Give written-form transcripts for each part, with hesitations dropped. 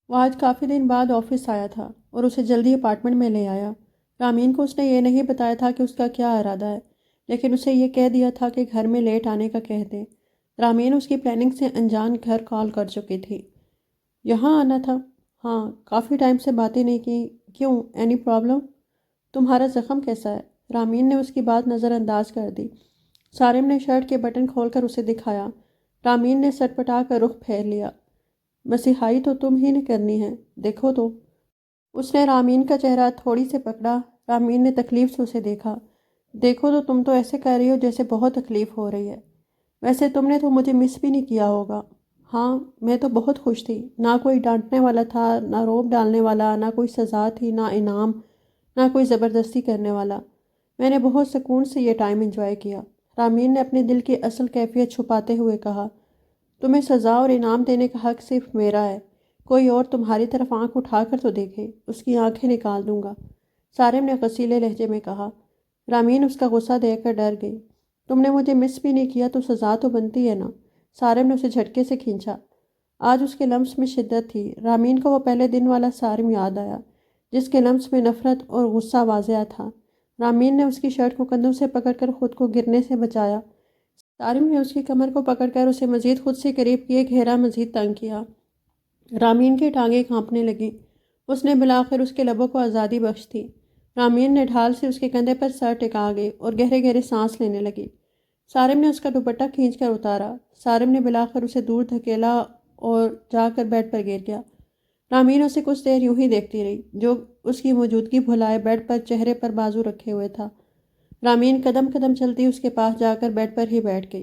وہ آج کافی دن بعد آفس آیا تھا اور اسے جلدی اپارٹمنٹ میں لے آیا۔ رامین کو اس نے یہ نہیں بتایا تھا کہ اس کا کیا ارادہ ہے، لیکن اسے یہ کہہ دیا تھا کہ گھر میں لیٹ آنے کا کہہ دے۔ رامین اس کی پلاننگ سے انجان گھر کال کر چکی تھی۔ یہاں آنا تھا؟ ہاں، کافی ٹائم سے باتیں نہیں کی۔ کیوں، اینی پرابلم؟ تمہارا زخم کیسا ہے؟ رامین نے اس کی بات نظر انداز کر دی۔ سارم نے شرٹ کے بٹن کھول کر اسے دکھایا۔ رامین نے سٹ پٹا کر رخ پھیر لیا۔ مسیحائی تو تم ہی نے کرنی ہے، دیکھو تو۔ اس نے رامین کا چہرہ تھوڑی سے پکڑا۔ رامین نے تکلیف سے اسے دیکھا۔ دیکھو تو تم تو ایسے کر رہی ہو جیسے بہت تکلیف ہو رہی ہے۔ ویسے تم نے تو مجھے مس بھی نہیں کیا ہوگا۔ ہاں، میں تو بہت خوش تھی۔ نہ کوئی ڈانٹنے والا تھا، نہ روب ڈالنے والا، نہ کوئی سزا تھی، نہ انعام، نہ کوئی زبردستی کرنے والا۔ میں نے بہت سکون سے یہ ٹائم انجوائے کیا۔ رامین نے اپنے دل کی اصل کیفیت چھپاتے ہوئے کہا، تمہیں سزا اور انعام دینے کا حق صرف میرا ہے۔ کوئی اور تمہاری طرف آنکھ اٹھا کر تو دیکھے، اس کی آنکھیں نکال دوں گا، سارم نے غصیلے لہجے میں کہا۔ رامین اس کا غصہ دیکھ کر ڈر گئی۔ تم نے مجھے مس بھی نہیں کیا تو سزا تو بنتی ہے نا۔ سارم نے اسے جھٹکے سے کھینچا۔ آج اس کے لمس میں شدت تھی۔ رامین کو وہ پہلے دن والا سارم یاد آیا، جس کے لمس میں نفرت اور غصہ واضح تھا۔ رامین نے اس کی شرٹ کو کندھوں سے پکڑ کر خود کو گرنے سے بچایا۔ سارم نے اس کی کمر کو پکڑ کر اسے مزید خود سے قریب کیے، گھیرا مزید تنگ کیا۔ رامین کی ٹانگیں کانپنے لگیں۔ اس نے بلاخر اس کے لبوں کو آزادی بخش دی۔ رامین نے ڈھال سے اس کے کندھے پر سر ٹکا گئی اور گہرے گہرے سانس لینے لگی۔ سارم نے اس کا دوپٹہ کھینچ کر اتارا۔ سارم نے بلاخر اسے دور دھکیلا اور جا کر بیڈ پر گر گیا۔ رامین اسے کچھ دیر یوں ہی دیکھتی رہی، جو اس کی موجودگی بھلائے بیڈ پر چہرے پر بازو رکھے ہوئے تھا۔ رامین قدم قدم چلتی اس کے پاس جا کر بیڈ پر ہی بیٹھ گئی۔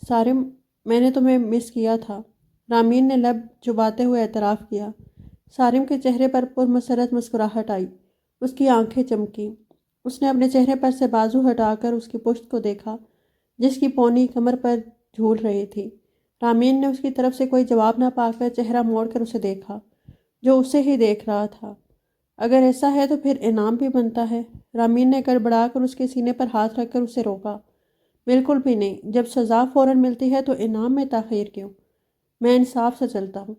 سارم، میں نے تمہیں مس کیا تھا، رامین نے لب چباتے ہوئے اعتراف کیا۔ سارم کے چہرے پر پرمسرت مسکراہٹ آئی۔ اس کی آنکھیں چمکیں۔ اس نے اپنے چہرے پر سے بازو ہٹا کر اس کی پشت کو دیکھا، جس کی پونی کمر پر جھول رہی تھی۔ رامین نے اس کی طرف سے کوئی جواب نہ پا کر چہرہ موڑ کر اسے دیکھا، جو اسے ہی دیکھ رہا تھا۔ اگر ایسا ہے تو پھر انعام بھی بنتا ہے۔ رامین نے گڑبڑا کر اس کے سینے پر ہاتھ رکھ کر اسے روکا۔ بالکل بھی نہیں، جب سزا فوراً ملتی ہے تو انعام میں تاخیر کیوں؟ میں انصاف سے چلتا ہوں۔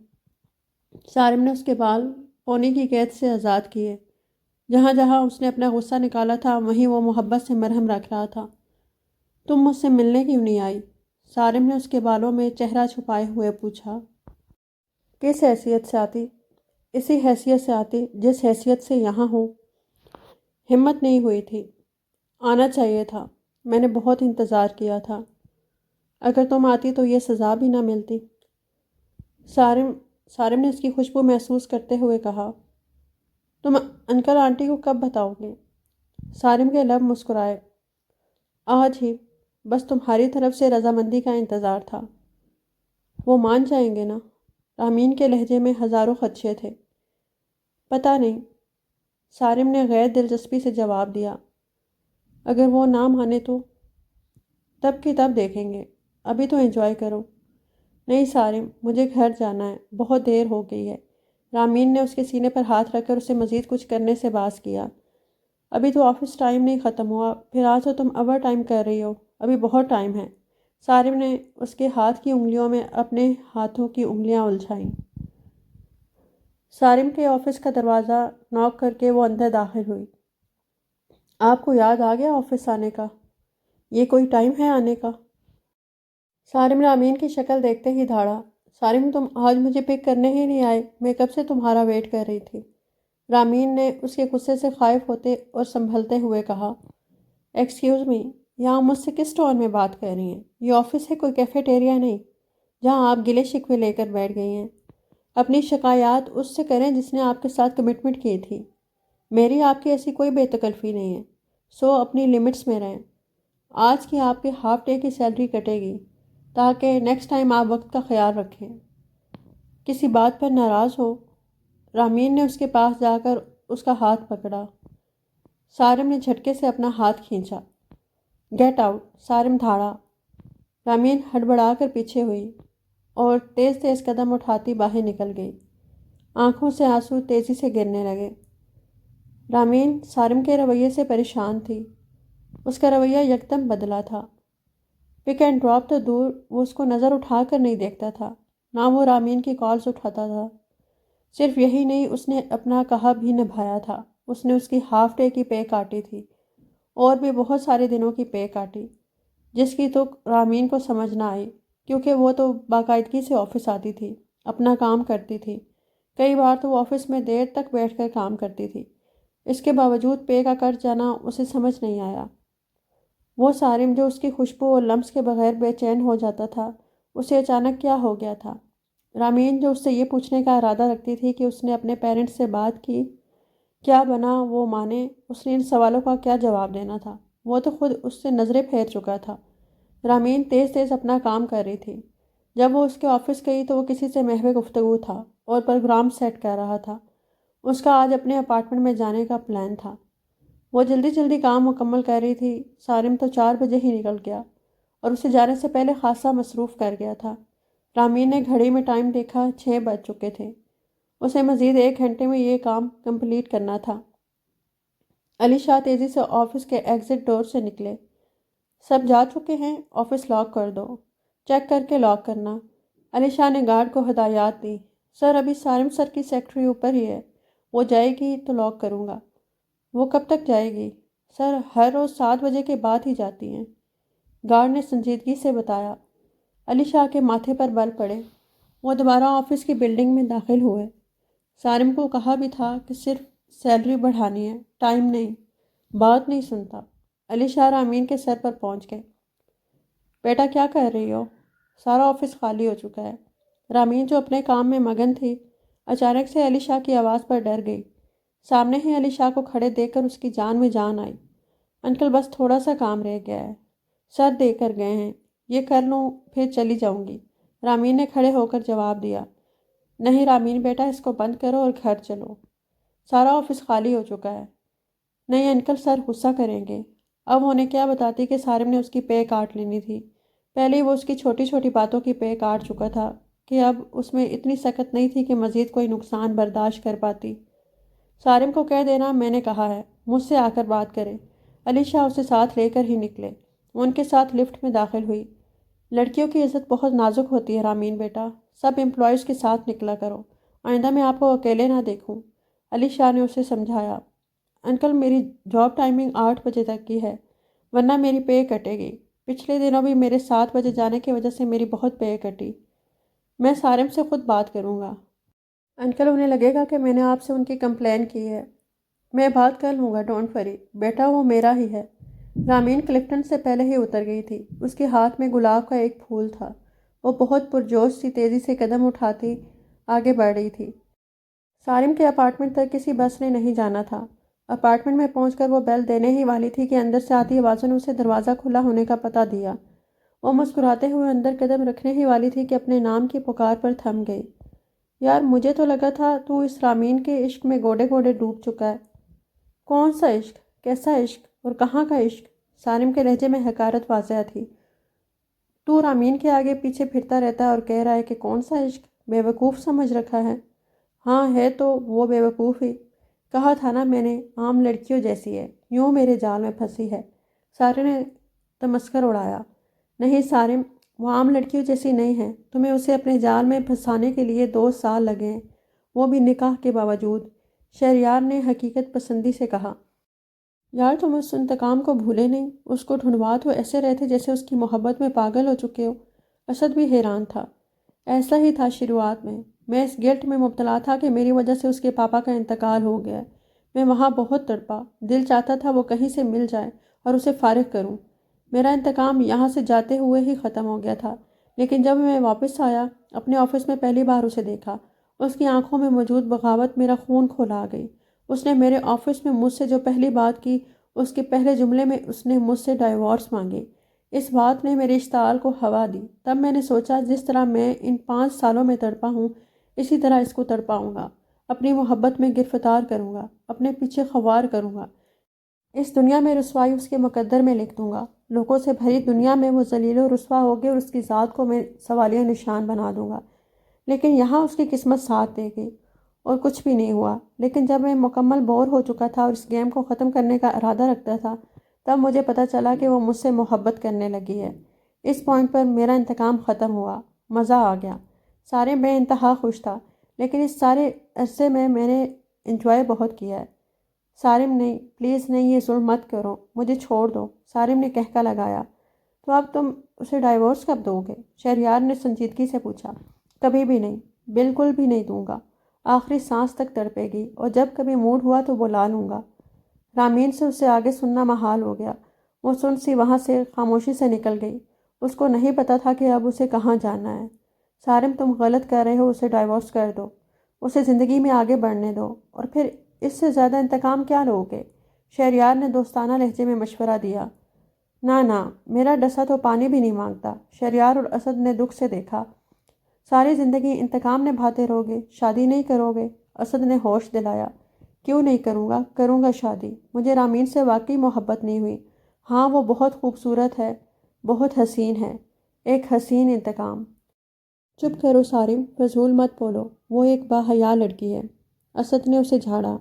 سارم نے اس کے بال پونی کی قید سے آزاد کیے۔ جہاں جہاں اس نے اپنا غصہ نکالا تھا وہیں وہ محبت سے مرہم رکھ رہا تھا۔ تم مجھ سے ملنے کیوں نہیں آئی؟ سارم نے اس کے بالوں میں چہرہ چھپائے ہوئے پوچھا۔ کس حیثیت سے آتی؟ اسی حیثیت سے آتی جس حیثیت سے یہاں ہوں۔ ہمت نہیں ہوئی تھی، آنا چاہیے تھا، میں نے بہت انتظار کیا تھا۔ اگر تم آتی تو یہ سزا بھی نہ ملتی۔ سارم نے اس کی خوشبو محسوس کرتے ہوئے کہا۔ تم انکل آنٹی کو کب بتاؤ گے؟ سارم کے لب مسکرائے۔ آج ہی، بس تمہاری طرف سے رضامندی کا انتظار تھا۔ وہ مان جائیں گے نا؟ رامین کے لہجے میں ہزاروں خدشے تھے۔ پتہ نہیں، سارم نے غیر دلچسپی سے جواب دیا۔ اگر وہ نہ مانے تو؟ تب کی تب دیکھیں گے، ابھی تو انجوائے کرو۔ نہیں سارم، مجھے گھر جانا ہے، بہت دیر ہو گئی ہے۔ رامین نے اس کے سینے پر ہاتھ رکھ کر اسے مزید کچھ کرنے سے باز کیا۔ ابھی تو آفس ٹائم نہیں ختم ہوا، پھر آج تو تم اوور ٹائم کر رہی ہو، ابھی بہت ٹائم ہے۔ سارم نے اس کے ہاتھ کی انگلیوں میں اپنے ہاتھوں کی انگلیاں الجھائیں۔ سارم کے آفس کا دروازہ ناک کر کے وہ اندر داخل ہوئی۔ آپ کو یاد آ گیا آفس آنے کا؟ یہ کوئی ٹائم ہے آنے کا؟ سارم رامین کی شکل دیکھتے ہی دھاڑا۔ سارم، تم آج مجھے پک کرنے ہی نہیں آئے، میں کب سے تمہارا ویٹ کر رہی تھی۔ رامین نے اس کے غصے سے خائف ہوتے اور سنبھلتے ہوئے کہا۔ ایکسکیوز می، یہاں مجھ سے کس ٹون میں بات کر رہی ہیں؟ یہ آفس ہے، کوئی کیفیٹیریا نہیں، جہاں آپ گلے شکوے لے کر بیٹھ گئی ہیں۔ اپنی شکایات اس سے کریں جس نے آپ کے ساتھ کمٹمنٹ کی تھی۔ میری آپ کی ایسی کوئی بے تکلفی نہیں ہے، سو اپنی لمٹس میں رہیں۔ آج کی آپ کے ہاف ڈے کی سیلری کٹے گی، تاکہ نیکسٹ ٹائم آپ وقت کا خیال رکھیں۔ کسی بات پر ناراض ہو؟ رامین نے اس کے پاس جا کر اس کا ہاتھ پکڑا۔ سارم نے جھٹکے سے اپنا ہاتھ کھینچا۔ گیٹ آؤٹ، سارم دھاڑا۔ رامین ہڑبڑا کر پیچھے ہوئی اور تیز تیز قدم اٹھاتی باہر نکل گئی۔ آنکھوں سے آنسو تیزی سے گرنے لگے۔ رامین سارم کے رویے سے پریشان تھی۔ اس کا رویہ یکدم بدلا تھا۔ پک اینڈ ڈراپ تو دور، وہ اس کو نظر اٹھا کر نہیں دیکھتا تھا، نہ وہ رامین کی کالز اٹھاتا تھا۔ صرف یہی نہیں، اس نے اپنا کہا بھی نبھایا تھا۔ اس نے اس کی ہاف ڈے کی پے کاٹی تھی اور بھی بہت سارے دنوں کی پے کاٹی، جس کی تو رامین کو سمجھ نہ آئی، کیونکہ وہ تو باقاعدگی سے آفس آتی تھی، اپنا کام کرتی تھی۔ کئی بار تو وہ آفس میں دیر تک بیٹھ کر کام کرتی تھی۔ اس کے باوجود پے کا کٹ جانا اسے سمجھ نہیں آیا۔ وہ صارم جو اس کی خوشبو اور لمس کے بغیر بے چین ہو جاتا تھا، اسے اچانک کیا ہو گیا تھا؟ رامین جو اس سے یہ پوچھنے کا ارادہ رکھتی تھی کہ اس نے اپنے پیرنٹس سے بات کی، کیا بنا وہ مانے، اس نے ان سوالوں کا کیا جواب دینا تھا؟ وہ تو خود اس سے نظریں پھیر چکا تھا۔ رامین تیز تیز اپنا کام کر رہی تھی۔ جب وہ اس کے آفس گئی تو وہ کسی سے محو گفتگو تھا اور پروگرام سیٹ کر رہا تھا۔ اس کا آج اپنے اپارٹمنٹ میں جانے کا پلان تھا۔ وہ جلدی جلدی کام مکمل کر رہی تھی۔ صارم تو 4 بجے ہی نکل گیا اور اسے جانے سے پہلے خاصا مصروف کر گیا تھا۔ رامین نے گھڑی میں ٹائم دیکھا، 6 بج چکے تھے۔ اسے مزید 1 گھنٹے میں یہ کام کمپلیٹ کرنا تھا۔ علی شاہ تیزی سے آفس کے ایگزٹ ڈور سے نکلے۔ سب جا چکے ہیں، آفس لاک کر دو، چیک کر کے لاک کرنا۔ علی شاہ نے گارڈ کو ہدایات دی۔ سر، ابھی صارم سر کی سیکرٹری اوپر ہی ہے، وہ جائے گی تو لاک کروں گا۔ وہ کب تک جائے گی؟ سر، ہر روز 7 بجے کے بعد ہی جاتی ہیں، گارڈ نے سنجیدگی سے بتایا۔ علی شاہ کے ماتھے پر بل پڑے۔ وہ دوبارہ آفس کی بلڈنگ میں داخل ہوئے۔ صارم کو کہا بھی تھا کہ صرف سیلری بڑھانی ہے، ٹائم نہیں۔ بات نہیں سنتا۔ علی شاہ رامین کے سر پر پہنچ گئے۔ بیٹا کیا کر رہی ہو؟ سارا آفس خالی ہو چکا ہے۔ رامین جو اپنے کام میں مگن تھی، اچانک سے علی شاہ کی آواز پر ڈر گئی۔ سامنے ہی علی شاہ کو کھڑے دیکھ کر اس کی جان میں جان آئی۔ انکل، بس تھوڑا سا کام رہ گیا ہے، سر دے کر گئے ہیں، یہ کر لوں پھر چلی جاؤں گی، رامین نے کھڑے ہو کر جواب دیا۔ نہیں رامین بیٹا، اس کو بند کرو اور گھر چلو، سارا آفس خالی ہو چکا ہے۔ نہیں انکل، سر غصہ کریں گے۔ اب انہیں کیا بتاتی کہ صارم نے اس کی پے کاٹ لینی تھی۔ پہلے ہی وہ اس کی چھوٹی چھوٹی باتوں کی پے کاٹ چکا تھا کہ اب اس میں اتنی سخت نہیں تھی کہ مزید کوئی نقصان برداشت کر پاتی۔ صارم کو کہہ دینا میں نے کہا ہے، مجھ سے آ کر بات کرے۔ علی شاہ اسے ساتھ لے کر ہی نکلے۔ وہ ان کے ساتھ لفٹ میں داخل ہوئی۔ لڑکیوں کی عزت بہت نازک ہوتی ہے رامین بیٹا، سب امپلائیز کے ساتھ نکلا کرو، آئندہ میں آپ کو اکیلے نہ دیکھوں، علی شاہ نے اسے سمجھایا۔ انکل، میری جاب ٹائمنگ 8 بجے تک کی ہے، ورنہ میری پے کٹے گی۔ پچھلے دنوں بھی میرے 7 بجے جانے کی وجہ سے میری بہت پے کٹی۔ میں صارم سے خود بات کروں گا۔ انکل، انہیں لگے گا کہ میں نے آپ سے ان کی کمپلین کی ہے۔ میں بات کر لوں گا، ڈونٹ وری بیٹا، وہ میرا ہی ہے۔ رامین کلفٹن سے پہلے ہی اتر گئی تھی۔ اس کے ہاتھ میں گلاب کا ایک پھول تھا۔ وہ بہت پرجوش سی تیزی سے قدم اٹھاتی آگے بڑھ رہی تھی۔ صارم کے اپارٹمنٹ تک کسی بس نے نہیں جانا تھا۔ اپارٹمنٹ میں پہنچ کر وہ بیل دینے ہی والی تھی کہ اندر سے آتی آوازوں نے اسے دروازہ کھلا ہونے کا پتہ دیا۔ وہ مسکراتے ہوئے اندر قدم رکھنے ہی والی تھی کہ اپنے نام کی پکار پر تھم گئی۔ یار، مجھے تو لگا تھا تو اس رامین کے عشق میں گوڑے گوڑے ڈوب چکا ہے۔ کون سا عشق؟ کیسا عشق؟ اور کہاں کا عشق؟ صارم کے لہجے میں حقارت واضح تھی۔ تو رامین کے آگے پیچھے پھرتا رہتا ہے اور کہہ رہا ہے کہ کون سا عشق؟ بے وقوف سمجھ رکھا ہے؟ ہاں ہے تو وہ بے وقوف ہی، کہا تھا نا میں نے، عام لڑکیوں جیسی ہے، یوں میرے جال میں پھنسی ہے۔ صارم نے تمسخر اڑایا۔ نہیں صارم، وہ عام لڑکیوں جیسی نہیں ہے، تمہیں اسے اپنے جال میں پھنسانے کے لیے 2 سال لگے ہیں، وہ بھی نکاح کے باوجود، شہریار نے حقیقت پسندی سے کہا۔ یار، تم اس انتقام کو بھولے نہیں، اس کو ڈھونڈوا تو ایسے رہے تھے جیسے اس کی محبت میں پاگل ہو چکے ہو۔ اسد بھی حیران تھا۔ ایسا ہی تھا شروعات میں اس گلٹ میں مبتلا تھا کہ میری وجہ سے اس کے پاپا کا انتقال ہو گیا ہے۔ میں وہاں بہت تڑپا، دل چاہتا تھا وہ کہیں سے مل جائے اور اسے فارغ کروں۔ میرا انتقام یہاں سے جاتے ہوئے ہی ختم ہو گیا تھا، لیکن جب میں واپس آیا، اپنے آفس میں پہلی بار اسے دیکھا، اس کی آنکھوں میں موجود بغاوت میرا خون کھولا گئی۔ اس نے میرے آفس میں مجھ سے جو پہلی بات کی، اس کے پہلے جملے میں اس نے مجھ سے ڈائیورس مانگی۔ اس بات نے میرے اشتعال کو ہوا دی۔ تب میں نے سوچا جس طرح میں ان 5 سالوں میں تڑپا ہوں، اسی طرح اس کو تڑپاؤں گا، اپنی محبت میں گرفتار کروں گا، اپنے پیچھے خوار کروں گا، اس دنیا میں رسوائی اس کے مقدر میں لکھ دوں گا۔ لوگوں سے بھری دنیا میں وہ ذلیل و رسوا ہوگی اور اس کی ذات کو میں سوالیہ نشان بنا دوں گا۔ لیکن یہاں اس کی قسمت ساتھ دے گئی اور کچھ بھی نہیں ہوا۔ لیکن جب میں مکمل بور ہو چکا تھا اور اس گیم کو ختم کرنے کا ارادہ رکھتا تھا، تب مجھے پتہ چلا کہ وہ مجھ سے محبت کرنے لگی ہے۔ اس پوائنٹ پر میرا انتقام ختم ہوا، مزہ آ گیا۔ سارے بے انتہا خوش تھا، لیکن اس سارے عرصے میں نے انجوائے بہت کیا ہے۔ سارم نہیں، پلیز نہیں، یہ ظلم مت کرو، مجھے چھوڑ دو۔ سارم نے کہکا لگایا۔ تو اب تم اسے ڈائیورس کب دو گے؟ شہریار نے سنجیدگی سے پوچھا۔ کبھی بھی نہیں، بالکل بھی نہیں دوں گا۔ آخری سانس تک تڑپے گی، اور جب کبھی موڈ ہوا تو بلا لوں گا۔ رامین سے اسے آگے سننا محال ہو گیا۔ وہ سن سی وہاں سے خاموشی سے نکل گئی۔ اس کو نہیں پتا تھا کہ اب اسے کہاں جانا ہے۔ سارم، تم غلط کر رہے ہو، اسے ڈائیورس کر دو، اسے زندگی میں آگے بڑھنے دو، اور پھر اس سے زیادہ انتقام کیا لو گے؟ شہریار نے دوستانہ لہجے میں مشورہ دیا۔ نہ، میرا ڈسا تو پانی بھی نہیں مانگتا۔ شہریار اور اسد نے دکھ سے دیکھا۔ ساری زندگی انتقام نبھاتے رہو گے، شادی نہیں کرو گے؟ اسد نے ہوش دلایا۔ کیوں نہیں کروں گا؟ کروں گا شادی۔ مجھے رامین سے واقعی محبت نہیں ہوئی۔ ہاں، وہ بہت خوبصورت ہے، بہت حسین ہے، ایک حسین انتقام۔ چپ کرو سارم، فضول مت بولو، وہ ایک باحیا لڑکی ہے۔ اسد نے اسے جھاڑا۔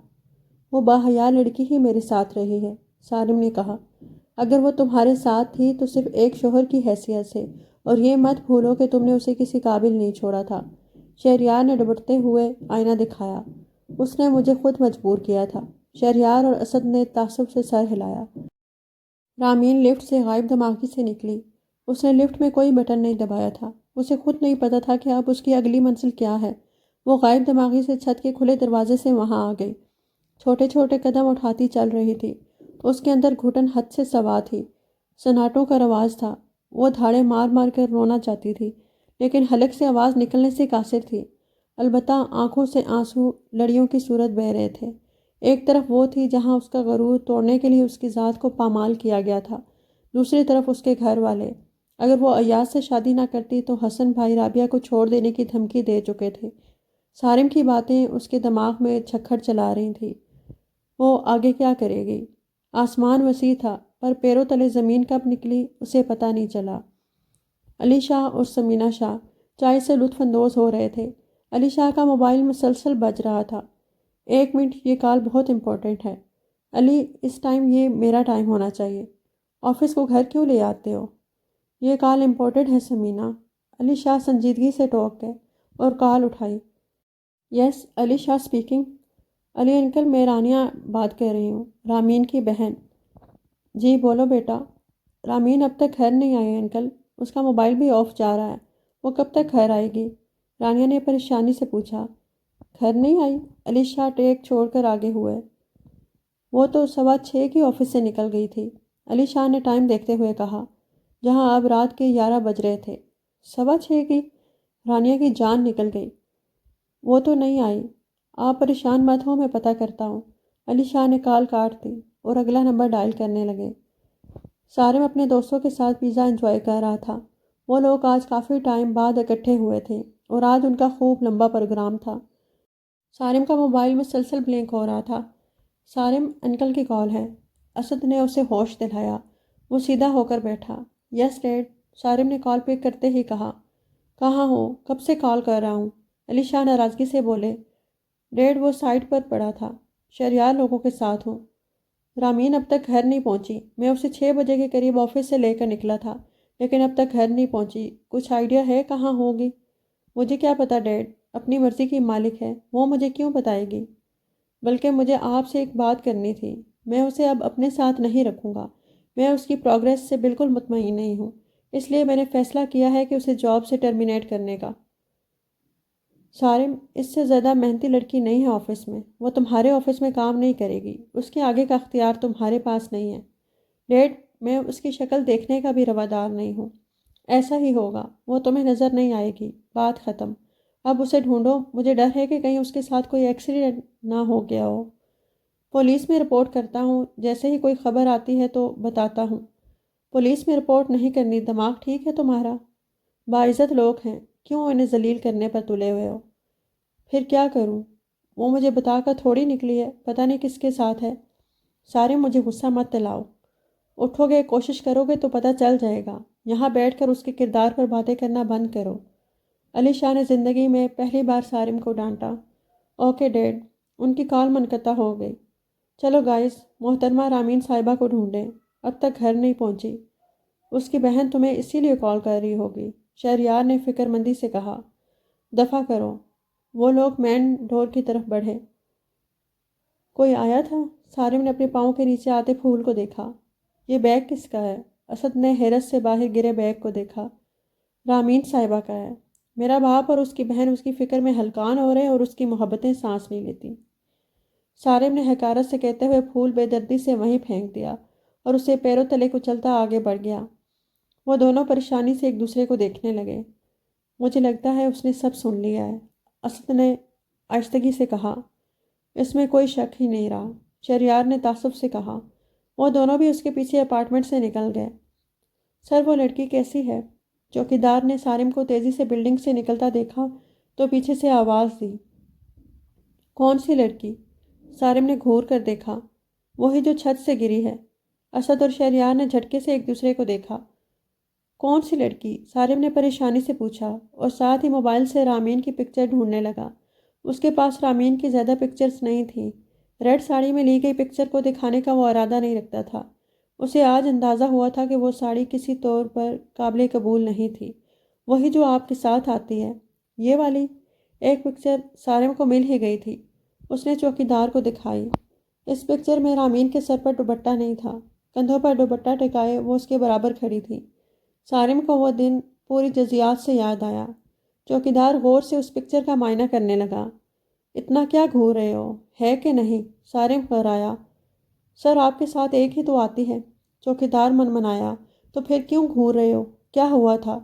وہ باحیا لڑکی ہی میرے ساتھ رہی ہے، سارم نے کہا۔ اگر وہ تمہارے ساتھ تھی تو صرف ایک شوہر کی حیثیت سے، اور یہ مت بھولو کہ تم نے اسے کسی قابل نہیں چھوڑا تھا۔ شہریار نے ڈبرتے ہوئے آئینہ دکھایا۔ اس نے مجھے خود مجبور کیا تھا۔ شہریار اور اسد نے تعصب سے سر ہلایا۔ رامین لفٹ سے غائب دماغی سے نکلی۔ اس نے لفٹ میں کوئی بٹن نہیں دبایا تھا۔ اسے خود نہیں پتا تھا کہ اب اس کی اگلی منزل کیا ہے۔ وہ غائب دماغی سے چھت کے کھلے دروازے سے وہاں آ گئی۔ چھوٹے چھوٹے قدم اٹھاتی چل رہی تھی۔ اس کے اندر گھٹن حد سے سوا تھی۔ سناٹوں کا رواج تھا۔ وہ دھاڑے مار مار کر رونا چاہتی تھی، لیکن حلق سے آواز نکلنے سے قاصر تھی۔ البتہ آنکھوں سے آنسو لڑیوں کی صورت بہہ رہے تھے۔ ایک طرف وہ تھی جہاں اس کا غرور توڑنے کے لیے اس کی ذات کو پامال کیا گیا تھا، دوسری طرف اس کے گھر والے۔ اگر وہ ایاز سے شادی نہ کرتی تو حسن بھائی رابعہ کو چھوڑ دینے کی دھمکی دے چکے تھے۔ سارم کی باتیں اس کے دماغ میں چھکڑ چلا رہی تھیں۔ وہ آگے کیا کرے گی؟ آسمان وسیع تھا، پر پیروں تلے زمین کب نکلی اسے پتہ نہیں چلا۔ علی شاہ اور سمینہ شاہ چائے سے لطف اندوز ہو رہے تھے۔ علی شاہ کا موبائل مسلسل بج رہا تھا۔ 1 منٹ، یہ کال بہت امپورٹنٹ ہے۔ علی، اس ٹائم یہ میرا ٹائم ہونا چاہیے۔ آفس کو گھر کیوں لے آتے ہو؟ یہ کال امپورٹنٹ ہے سمینہ۔ علی شاہ سنجیدگی سے ٹوک گئے اور کال اٹھائی۔ یس، علی شاہ اسپیکنگ۔ علی انکل، میں رانیہ بات کر رہی ہوں، رامین کی بہن۔ جی بولو بیٹا۔ رامین اب تک گھر نہیں آئی انکل، اس کا موبائل بھی آف جا رہا ہے، وہ کب تک گھر آئے گی؟ رانیہ نے پریشانی سے پوچھا۔ گھر نہیں آئی؟ علی شاہ ٹیک چھوڑ کر آگے ہوئے۔ وہ تو 6:15 کی آفس سے نکل گئی تھی، علی شاہ نے ٹائم دیکھتے ہوئے کہا، جہاں اب رات کے 11 بج رہے تھے۔ 6:15 کی؟ رانیہ کی جان نکل گئی۔ وہ تو نہیں آئی۔ آپ پریشان مت ہو، میں پتہ کرتا ہوں۔ علی شاہ نے کال کاٹ دی اور اگلا نمبر ڈائل کرنے لگے۔ سارم اپنے دوستوں کے ساتھ پیزا انجوائے کر رہا تھا۔ وہ لوگ آج کافی ٹائم بعد اکٹھے ہوئے تھے اور آج ان کا خوب لمبا پروگرام تھا۔ سارم کا موبائل مسلسل بلنک ہو رہا تھا۔ سارم، انکل کی کال ہے۔ اسد نے اسے ہوش دلایا۔ وہ سیدھا ہو کر بیٹھا۔ یس ڈیڈ، سارم نے کال پک کرتے ہی کہا۔ کہاں ہو؟ کب سے کال کر رہا ہوں۔ علی شاہ ناراضگی سے بولے۔ ڈیڈ، وہ سائٹ پر پڑا تھا، شہریار لوگوں کے ساتھ ہوں۔ رامین اب تک گھر نہیں پہنچی۔ میں اسے 6 بجے کے قریب آفس سے لے کر نکلا تھا، لیکن اب تک گھر نہیں پہنچی۔ کچھ آئیڈیا ہے کہاں ہوگی؟ مجھے کیا پتا ڈیڈ، اپنی مرضی کی مالک ہے، وہ مجھے کیوں بتائے گی؟ بلکہ مجھے آپ سے ایک بات کرنی تھی۔ میں اسے اب اپنے ساتھ نہیں رکھوں گا۔ میں اس کی پروگریس سے بالکل مطمئن نہیں ہوں، اس لیے میں نے فیصلہ کیا ہے کہ اسے جاب سے ٹرمینیٹ کرنے کا۔ سارم، اس سے زیادہ محنتی لڑکی نہیں ہے آفس میں، وہ تمہارے آفس میں کام نہیں کرے گی، اس کے آگے کا اختیار تمہارے پاس نہیں ہے۔ ڈیڈ، میں اس کی شکل دیکھنے کا بھی روادار نہیں ہوں۔ ایسا ہی ہوگا، وہ تمہیں نظر نہیں آئے گی، بات ختم۔ اب اسے ڈھونڈو، مجھے ڈر ہے کہ کہیں اس کے ساتھ کوئی ایکسیڈنٹ نہ ہو گیا ہو۔ پولیس میں رپورٹ کرتا ہوں، جیسے ہی کوئی خبر آتی ہے تو بتاتا ہوں۔ پولیس میں رپورٹ نہیں کرنی، دماغ ٹھیک ہے تمہارا؟ باعزت لوگ ہیں، کیوں انہیں ذلیل کرنے پر تلے ہوئے ہو؟ پھر کیا کروں؟ وہ مجھے بتا کر تھوڑی نکلی ہے، پتہ نہیں کس کے ساتھ ہے۔ سارے مجھے غصہ مت دلاؤ۔ اٹھو گے، کوشش کرو گے تو پتہ چل جائے گا۔ یہاں بیٹھ کر اس کے کردار پر باتیں کرنا بند کرو۔ علی شاہ نے زندگی میں پہلی بار سارم کو ڈانٹا۔ Okay dead. ان کی کال منقطع ہو گئی۔ چلو گائز، محترمہ رامین صاحبہ کو ڈھونڈیں، اب تک گھر نہیں پہنچی۔ اس کی بہن تمہیں اسی لیے کال کر رہی ہوگی، شہریار نے فکر مندی سے کہا۔ دفع کرو، وہ لوگ مین ڈور کی طرف بڑھے۔ کوئی آیا تھا؟ سارم نے اپنے پاؤں کے نیچے آتے پھول کو دیکھا۔ یہ بیگ کس کا ہے؟ اسد نے حیرت سے باہر گرے بیگ کو دیکھا۔ رامین صاحبہ کا ہے۔ میرا باپ اور اس کی بہن اس کی فکر میں ہلکان ہو رہے اور اس کی محبتیں سانس نہیں لیتی۔ سارم نے حقارت سے کہتے ہوئے پھول بے دردی سے وہیں پھینک دیا اور اسے پیروں تلے کچلتا آگے بڑھ گیا۔ وہ دونوں پریشانی سے ایک دوسرے کو دیکھنے لگے۔ مجھے لگتا ہے اس نے سب سن لیا ہے، اسد نے آہستگی سے کہا۔ اس میں کوئی شک ہی نہیں رہا، شہریار نے تعصب سے کہا۔ وہ دونوں بھی اس کے پیچھے اپارٹمنٹ سے نکل گئے۔ سر وہ لڑکی کیسی ہے؟ چوکیدار نے سارم کو تیزی سے بلڈنگ سے نکلتا دیکھا تو پیچھے سے آواز دی۔ کون سی لڑکی؟ سارم نے گھور کر دیکھا۔ وہی جو چھت سے گری ہے۔ اسد اور شہریار نے جھٹکے سے ایک دوسرے کو دیکھا۔ کون سی لڑکی؟ سارم نے پریشانی سے پوچھا اور ساتھ ہی موبائل سے رامین کی پکچر ڈھونڈنے لگا۔ اس کے پاس رامین کی زیادہ پکچرز نہیں تھیں۔ ریڈ ساڑی میں لی گئی پکچر کو دکھانے کا وہ ارادہ نہیں رکھتا تھا۔ اسے آج اندازہ ہوا تھا کہ وہ ساڑی کسی طور پر قابل قبول نہیں تھی، وہی جو آپ کے ساتھ آتی ہے۔ یہ والی ایک پکچر سارم کو مل ہی گئی تھی۔ اس نے چوکیدار کو دکھائی۔ اس پکچر میں رامین کے سر پر دوپٹہ نہیں تھا، کندھوں پر دوپٹہ ٹکائے وہ اس کے برابر کھڑی تھی۔ سارم کو وہ دن پوری جزیات سے یاد آیا۔ چوکیدار غور سے اس پکچر کا معائنہ کرنے لگا۔ اتنا کیا گھور رہے ہو، ہے کہ نہیں؟ سارم غرایا۔ سر آپ کے ساتھ ایک ہی تو آتی ہے۔ چوکیدار منمنایا۔ تو پھر کیوں گھور رہے ہو؟ کیا ہوا تھا؟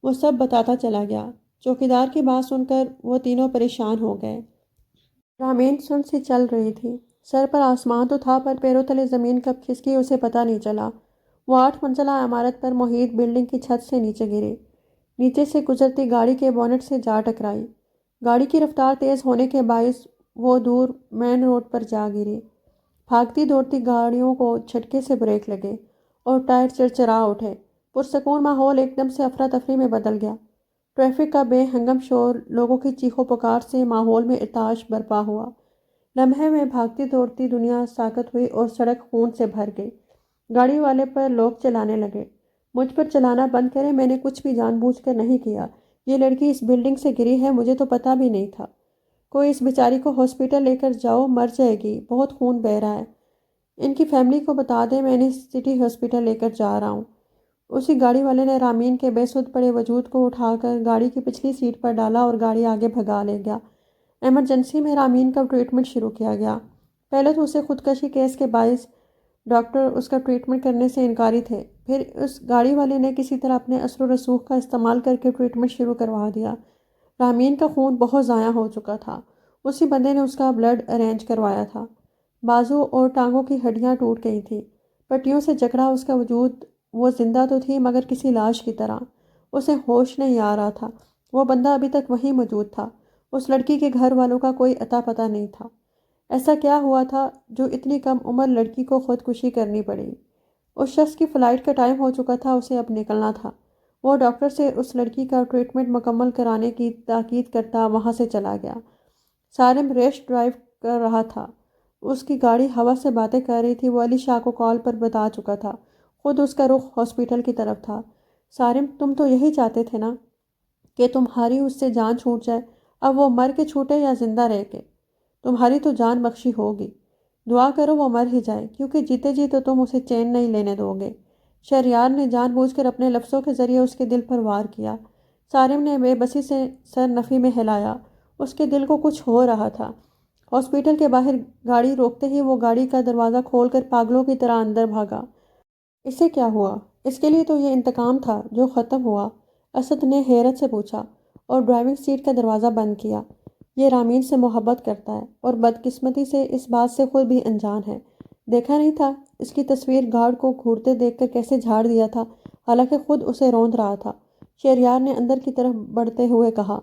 وہ سب بتاتا چلا گیا۔ چوکیدار کی بات سن کر وہ تینوں پریشان ہو گئے۔ رامین سن سی چل رہی تھی۔ سر پر آسمان تو تھا پر پیروں تلے زمین کب کھسکی اسے پتہ نہیں چلا۔ وہ 8 منزلہ عمارت پر محیط بلڈنگ کی چھت سے نیچے گری۔ نیچے سے گزرتی گاڑی کے بونٹ سے جا ٹکرائی۔ گاڑی کی رفتار تیز ہونے کے باعث وہ دور مین روڈ پر جا گری۔ بھاگتی دوڑتی گاڑیوں کو جھٹکے سے بریک لگے اور ٹائر چرچرا اٹھے۔ پرسکون ماحول ایک دم سے افراتفری میں بدل گیا۔ ٹریفک کا بے ہنگم شور، لوگوں کی چیخو پکار سے ماحول میں ارتعاش برپا ہوا۔ لمحے میں بھاگتی دوڑتی دنیا ساکت ہوئی اور سڑک خون سے بھر گئی۔ گاڑی والے پر لوگ چلانے لگے۔ مجھ پر چلانا بند کریں، میں نے کچھ بھی جان بوجھ کر نہیں کیا۔ یہ لڑکی اس بلڈنگ سے گری ہے، مجھے تو پتہ بھی نہیں تھا۔ کوئی اس بیچاری کو ہاسپٹل لے کر جاؤ، مر جائے گی، بہت خون بہہ رہا ہے۔ ان کی فیملی کو بتا دیں میں نے سٹی ہاسپٹل لے کر جا رہا ہوں۔ اسی گاڑی والے نے رامین کے بے سدھ پڑے وجود کو اٹھا کر گاڑی کی پچھلی سیٹ پر ڈالا اور گاڑی آگے بھگا لے گیا۔ ایمرجنسی میں رامین کا ٹریٹمنٹ شروع کیا گیا۔ پہلے تو اسے خودکشی کیس کے باعث ڈاکٹر اس کا ٹریٹمنٹ کرنے سے انکاری تھے، پھر اس گاڑی والے نے کسی طرح اپنے اثر و رسوخ کا استعمال کر کے ٹریٹمنٹ شروع کروا دیا۔ رامین کا خون بہت ضائع ہو چکا تھا۔ اسی بندے نے اس کا بلڈ ارینج کروایا تھا۔ بازو اور ٹانگوں کی ہڈیاں ٹوٹ گئی تھیں، پٹیوں سے جکڑا اس کا وجود۔ وہ زندہ تو تھی مگر کسی لاش کی طرح۔ اسے ہوش نہیں آ رہا تھا۔ وہ بندہ ابھی تک وہیں موجود تھا۔ اس لڑکی کے گھر والوں کا کوئی اتا پتہ نہیں تھا۔ ایسا کیا ہوا تھا جو اتنی کم عمر لڑکی کو خودکشی کرنی پڑی؟ اس شخص کی فلائٹ کا ٹائم ہو چکا تھا، اسے اب نکلنا تھا۔ وہ ڈاکٹر سے اس لڑکی کا ٹریٹمنٹ مکمل کرانے کی تاکید کرتا وہاں سے چلا گیا۔ سارم ریش ڈرائیو کر رہا تھا۔ اس کی گاڑی ہوا سے باتیں کر رہی تھی۔ وہ علی شاہ کو کال پر بتا چکا تھا۔ خود اس کا رخ ہاسپٹل کی طرف تھا۔ سارم، تم تو یہی چاہتے تھے نا کہ تمہاری اس سے جان چھوٹ جائے؟ اب وہ مر کے چھوٹے یا زندہ رہ کے؟ تمہاری تو جان بخشی ہوگی۔ دعا کرو وہ مر ہی جائے، کیونکہ جیتے جی تو تم اسے چین نہیں لینے دو گے۔ شہریار نے جان بوجھ کر اپنے لفظوں کے ذریعے اس کے دل پر وار کیا۔ سارم نے بے بسی سے سر نفی میں ہلایا۔ اس کے دل کو کچھ ہو رہا تھا۔ ہاسپٹل کے باہر گاڑی روکتے ہی وہ گاڑی کا دروازہ کھول کر پاگلوں کی طرح اندر بھاگا۔ اسے کیا ہوا؟ اس کے لیے تو یہ انتقام تھا جو ختم ہوا؟ اسد نے حیرت سے پوچھا اور ڈرائیونگ سیٹ کا دروازہ بند کیا۔ یہ رامین سے محبت کرتا ہے اور بدقسمتی سے اس بات سے خود بھی انجان ہے۔ دیکھا نہیں تھا اس کی تصویر گارڈ کو گھورتے دیکھ کر کیسے جھاڑ دیا تھا، حالانکہ خود اسے روند رہا تھا۔ شہریار نے اندر کی طرف بڑھتے ہوئے کہا۔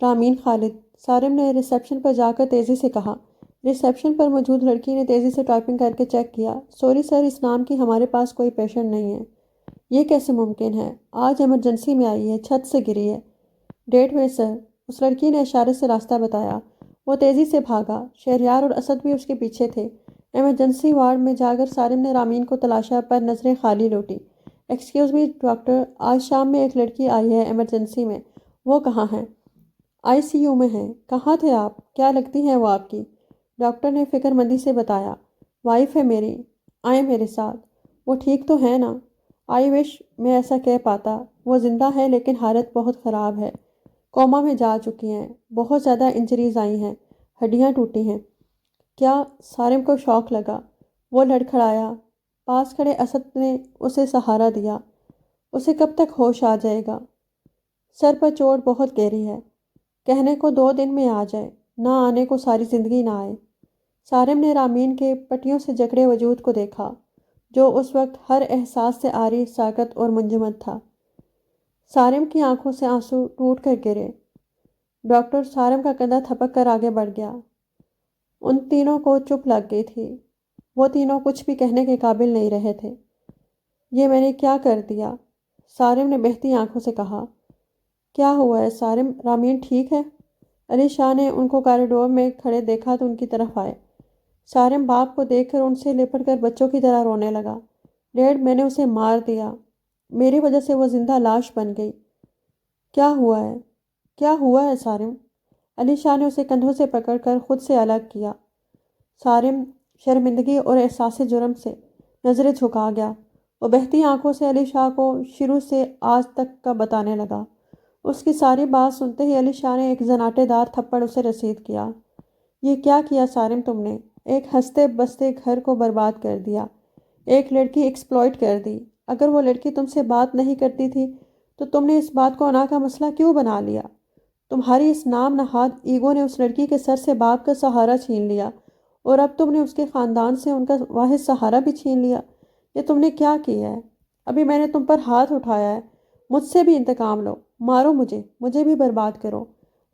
رامین خالد، سارم نے ریسیپشن پر جا کر تیزی سے کہا۔ ریسیپشن پر موجود لڑکی نے تیزی سے ٹائپنگ کر کے چیک کیا۔ سوری سر، اس نام کی ہمارے پاس کوئی پیشنٹ نہیں ہے۔ یہ کیسے ممکن ہے؟ آج ایمرجنسی میں آئی ہے، چھت سے گری ہے۔ ڈیٹ میں سر، اس لڑکی نے اشارے سے راستہ بتایا۔ وہ تیزی سے بھاگا۔ شہریار اور اسد بھی اس کے پیچھے تھے۔ ایمرجنسی وارڈ میں جا کر سارم نے رامین کو تلاشا پر نظریں خالی لوٹی۔ ایکسکیوز می ڈاکٹر، آج شام میں ایک لڑکی آئی ہے ایمرجنسی میں، وہ کہاں ہے؟ ICU میں ہیں۔ کہاں تھے آپ؟ کیا لگتی ہیں وہ آپ کی؟ ڈاکٹر نے فکر مندی سے بتایا۔ وائف ہے میری، آئیں میرے ساتھ۔ وہ ٹھیک تو ہے نا؟ آئی وش میں ایسا کہہ پاتا۔ وہ زندہ ہے لیکن حالت بہت خراب ہے، کوما میں جا چکی ہیں، بہت زیادہ انجریز آئی ہیں، ہڈیاں ٹوٹی ہیں۔ کیا؟ سارم کو شوق لگا۔ وہ لڑکھڑایا۔ پاس کھڑے اسد نے اسے سہارا دیا۔ اسے کب تک ہوش آ جائے گا؟ سر پر چوٹ بہت گہری ہے، کہنے کو 2 دن میں آ جائے، نہ آنے کو ساری زندگی نہ آئے۔ سارم نے رامین کے پٹیوں سے جکڑے وجود کو دیکھا، جو اس وقت ہر احساس سے عاری، ساکت اور منجمد تھا۔ سارم کی آنکھوں سے آنسو ٹوٹ کر گرے۔ ڈاکٹر سارم کا کندھا تھپک کر آگے بڑھ گیا۔ ان تینوں کو چپ لگ گئی تھی۔ وہ تینوں کچھ بھی کہنے کے قابل نہیں رہے تھے۔ یہ میں نے کیا کر دیا؟ سارم نے بہتی آنکھوں سے کہا۔ کیا ہوا ہے سارم؟ رامین ٹھیک ہے؟ علی شاہ نے ان کو کاریڈور میں کھڑے دیکھا تو ان کی طرف آئے۔ سارم باپ کو دیکھ کر ان سے لپٹ کر بچوں کی طرح رونے لگا۔ ڈیڈ، میں نے اسے مار دیا، میری وجہ سے وہ زندہ لاش بن گئی۔ کیا ہوا ہے؟ کیا ہوا ہے سارم؟ علی شاہ نے اسے کندھوں سے پکڑ کر خود سے الگ کیا۔ سارم شرمندگی اور احساس جرم سے نظریں جھکا گیا۔ وہ بہتی آنکھوں سے علی شاہ کو شروع سے آج تک کا بتانے لگا۔ اس کی ساری بات سنتے ہی علی شاہ نے ایک زناٹے دار تھپڑ اسے رسید کیا۔ یہ کیا کیا سارم تم نے؟ ایک ہنستے بستے گھر کو برباد کر دیا، ایک لڑکی ایکسپلائٹ کر دی۔ اگر وہ لڑکی تم سے بات نہیں کرتی تھی تو تم نے اس بات کو انا کا مسئلہ کیوں بنا لیا؟ تمہاری اس نام نہاد ایگو نے اس لڑکی کے سر سے باپ کا سہارا چھین لیا، اور اب تم نے اس کے خاندان سے ان کا واحد سہارا بھی چھین لیا۔ یہ تم نے کیا کیا ہے؟ ابھی میں نے تم پر ہاتھ اٹھایا ہے، مجھ سے بھی انتقام لو، مارو مجھے بھی برباد کرو۔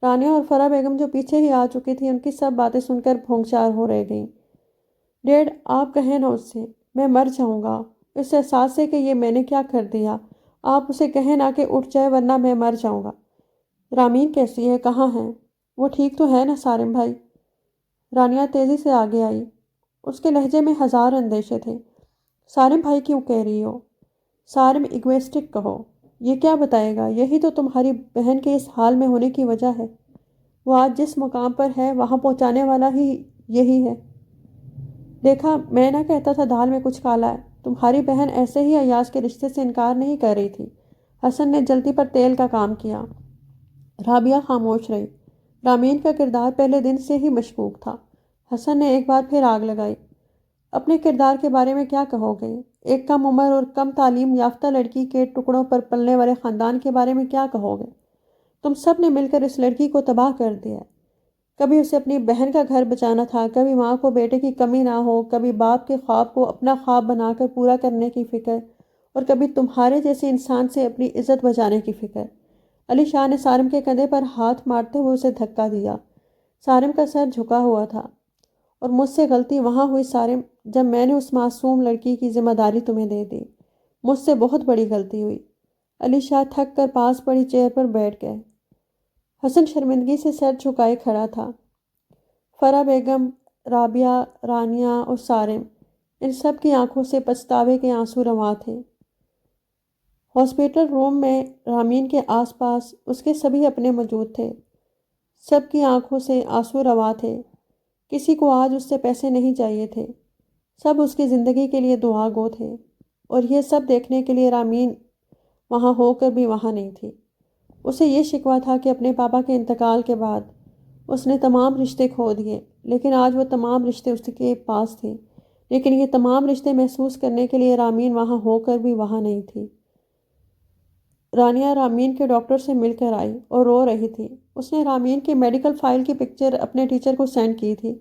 رانیہ اور فرح بیگم جو پیچھے ہی آ چکی تھی، ان کی سب باتیں سن کر بھونچار ہو رہ گئیں۔ ڈیڈ، آپ کہیں نا اس سے، میں مر جاؤں گا اس احساس سے کہ یہ میں نے کیا کر دیا۔ آپ اسے کہیں نہ کہ اٹھ جائے ورنہ میں مر جاؤں گا۔ رامین کیسی ہے؟ کہاں ہے وہ؟ ٹھیک تو ہے نا سارم بھائی؟ رانیہ تیزی سے آگے آئی۔ اس کے لہجے میں ہزار اندیشے تھے۔ سارم بھائی کیوں کہہ رہی ہو؟ سارم ایگوئسٹک کہو۔ یہ کیا بتائے گا؟ یہی تو تمہاری بہن کے اس حال میں ہونے کی وجہ ہے۔ وہ آج جس مقام پر ہے وہاں پہنچانے والا ہی یہی ہے۔ دیکھا، میں نہ کہتا تھا دال میں کچھ کالا ہے۔ تمہاری بہن ایسے ہی ایاز کے رشتے سے انکار نہیں کر رہی تھی۔ حسن نے جلدی پر تیل کا کام کیا۔ رابعہ خاموش رہی۔ رامین کا کردار پہلے دن سے ہی مشکوک تھا۔ حسن نے ایک بار پھر آگ لگائی۔ اپنے کردار کے بارے میں کیا کہو گے؟ ایک کم عمر اور کم تعلیم یافتہ لڑکی کے ٹکڑوں پر پلنے والے خاندان کے بارے میں کیا کہو گے؟ تم سب نے مل کر اس لڑکی کو تباہ کر دیا۔ کبھی اسے اپنی بہن کا گھر بچانا تھا، کبھی ماں کو بیٹے کی کمی نہ ہو، کبھی باپ کے خواب کو اپنا خواب بنا کر پورا کرنے کی فکر، اور کبھی تمہارے جیسے انسان سے اپنی عزت بچانے کی فکر۔ علی شاہ نے سارم کے کندھے پر ہاتھ مارتے ہوئے اسے دھکا دیا۔ سارم کا سر جھکا ہوا تھا۔ اور مجھ سے غلطی وہاں ہوئی سارم، جب میں نے اس معصوم لڑکی کی ذمہ داری تمہیں دے دی۔ مجھ سے بہت بڑی غلطی ہوئی۔ علی شاہ تھک کر پاس پڑی چیئر پر بیٹھ گئے۔ حسن شرمندگی سے سر جھکائے کھڑا تھا۔ فرح بیگم، رابعہ، رانیہ اور سارم، ان سب کی آنکھوں سے پچھتاوے کے آنسو رواں تھے۔ ہاسپٹل روم میں رامین کے آس پاس اس کے سبھی اپنے موجود تھے۔ سب کی آنکھوں سے آنسو رواں تھے۔ کسی کو آج اس سے پیسے نہیں چاہیے تھے۔ سب اس کی زندگی کے لیے دعا گو تھے، اور یہ سب دیکھنے کے لیے رامین وہاں ہو کر بھی وہاں نہیں تھی۔ اسے یہ شکوہ تھا کہ اپنے پاپا کے انتقال کے بعد اس نے تمام رشتے کھو دیے، لیکن آج وہ تمام رشتے اس کے پاس تھے، لیکن یہ تمام رشتے محسوس کرنے کے لیے رامین وہاں ہو کر بھی وہاں نہیں تھی۔ رانیہ رامین کے ڈاکٹر سے مل کر آئی اور رو رہی تھی۔ اس نے رامین کی میڈیکل فائل کی پکچر اپنے ٹیچر کو سینڈ کی تھی،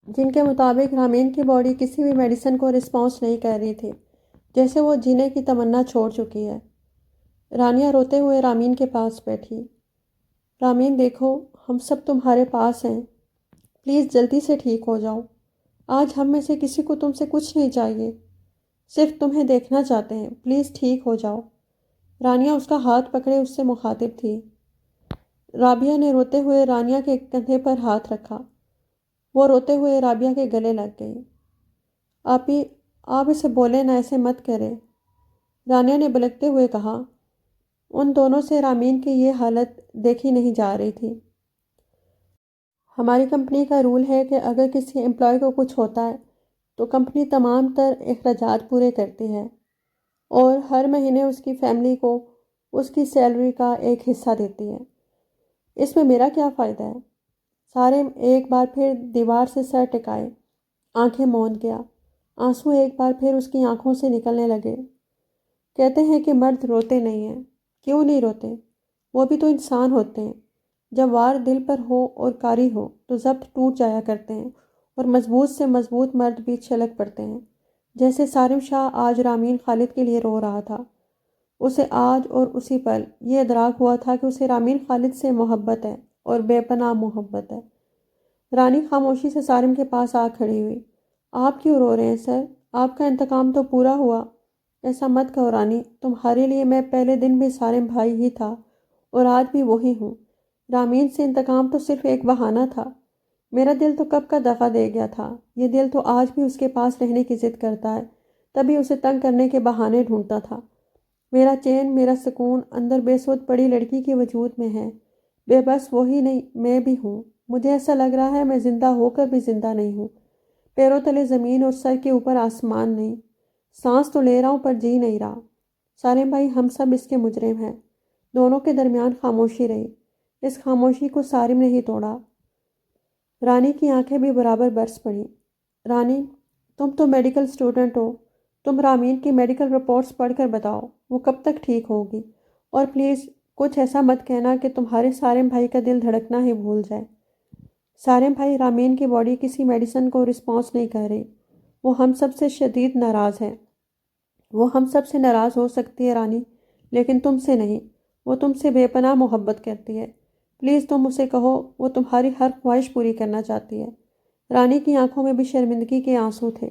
جن کے مطابق رامین کی باڈی کسی بھی میڈیسن کو رسپانس نہیں کر رہی تھی، جیسے وہ جینے کی تمنا چھوڑ چکی ہے۔ رانیہ روتے ہوئے رامین کے پاس بیٹھی۔ رامین دیکھو، ہم سب تمہارے پاس ہیں، پلیز جلدی سے ٹھیک ہو جاؤ۔ آج ہم میں سے کسی کو تم سے کچھ نہیں چاہیے، صرف تمہیں دیکھنا چاہتے ہیں، پلیز ٹھیک ہو جاؤ۔ رانیہ اس کا ہاتھ پکڑے اس سے مخاطب تھی۔ رابعہ نے روتے ہوئے رانیہ کے کندھے پر ہاتھ رکھا۔ وہ روتے ہوئے رابعہ کے گلے لگ گئی۔ آپی، آپ اسے بولے نہ، ایسے مت کرے، رانیہ نے بلکتے ہوئے کہا۔ ان دونوں سے رامین کی یہ حالت دیکھی نہیں جا رہی تھی۔ ہماری کمپنی کا رول ہے کہ اگر کسی امپلائی کو کچھ ہوتا ہے تو کمپنی تمام تر اخراجات پورے کرتی ہے اور ہر مہینے اس کی فیملی کو اس کی سیلری کا ایک حصہ دیتی ہے۔ اس میں میرا کیا فائدہ ہے؟ سارم ایک بار پھر دیوار سے سر ٹکائے، آنکھیں موند گیا۔ آنسو ایک بار پھر اس کی آنکھوں سے نکلنے لگے۔ کہتے ہیں کہ مرد روتے نہیں ہیں۔ کیوں نہیں روتے؟ وہ بھی تو انسان ہوتے ہیں۔ جب وار دل پر ہو اور کاری ہو تو ضبط ٹوٹ جایا کرتے ہیں اور مضبوط سے مضبوط مرد بھی چھلک پڑتے ہیں، جیسے سارم شاہ آج رامین خالد کے لیے رو رہا تھا۔ اسے آج اور اسی پل یہ ادراک ہوا تھا کہ اسے رامین خالد سے محبت ہے اور بے پناہ محبت ہے۔ رانی خاموشی سے سارم کے پاس آ کھڑی ہوئی۔ آپ کیوں رو رہے ہیں سر؟ آپ کا انتقام تو پورا ہوا۔ ایسا مت کہو رانی، تمہارے لیے میں پہلے دن بھی سارم بھائی ہی تھا اور آج بھی وہی ہوں۔ رامین سے انتقام تو صرف ایک بہانہ تھا۔ میرا دل تو کب کا دغا دے گیا تھا۔ یہ دل تو آج بھی اس کے پاس رہنے کی ضد کرتا ہے، تبھی اسے تنگ کرنے کے بہانے ڈھونڈتا تھا۔ میرا چین، میرا سکون اندر بے سود پڑی لڑکی کے وجود میں ہے۔ بے بس وہی نہیں، میں بھی ہوں۔ مجھے ایسا لگ رہا ہے میں زندہ ہو کر بھی زندہ نہیں ہوں۔ پیروں تلے زمین اور سر کے اوپر آسمان نہیں۔ سانس تو لے رہا ہوں پر جی نہیں رہا۔ سارم بھائی، ہم سب اس کے مجرم ہیں۔ دونوں کے درمیان خاموشی رہی۔ اس خاموشی کو سارم نے ہی توڑا۔ رانی کی آنکھیں بھی برابر برس پڑیں۔ رانی، تم تو میڈیکل اسٹوڈنٹ ہو، تم رامین کی میڈیکل رپورٹس پڑھ کر بتاؤ وہ کب تک ٹھیک ہوگی، اور پلیز کچھ ایسا مت کہنا کہ تمہارے سارم بھائی کا دل دھڑکنا ہی بھول جائے۔ سارم بھائی، رامین کی باڈی کسی میڈیسن کو رسپانس نہیں کر رہی۔ وہ ہم سب سے شدید ناراض ہے۔ وہ ہم سب سے ناراض ہو سکتی ہے رانی، لیکن تم سے نہیں۔ وہ تم سے بے پناہ محبت کرتی ہے۔ پلیز تم اسے کہو، وہ تمہاری ہر خواہش پوری کرنا چاہتی ہے۔ رانی کی آنکھوں میں بھی شرمندگی کے آنسو تھے۔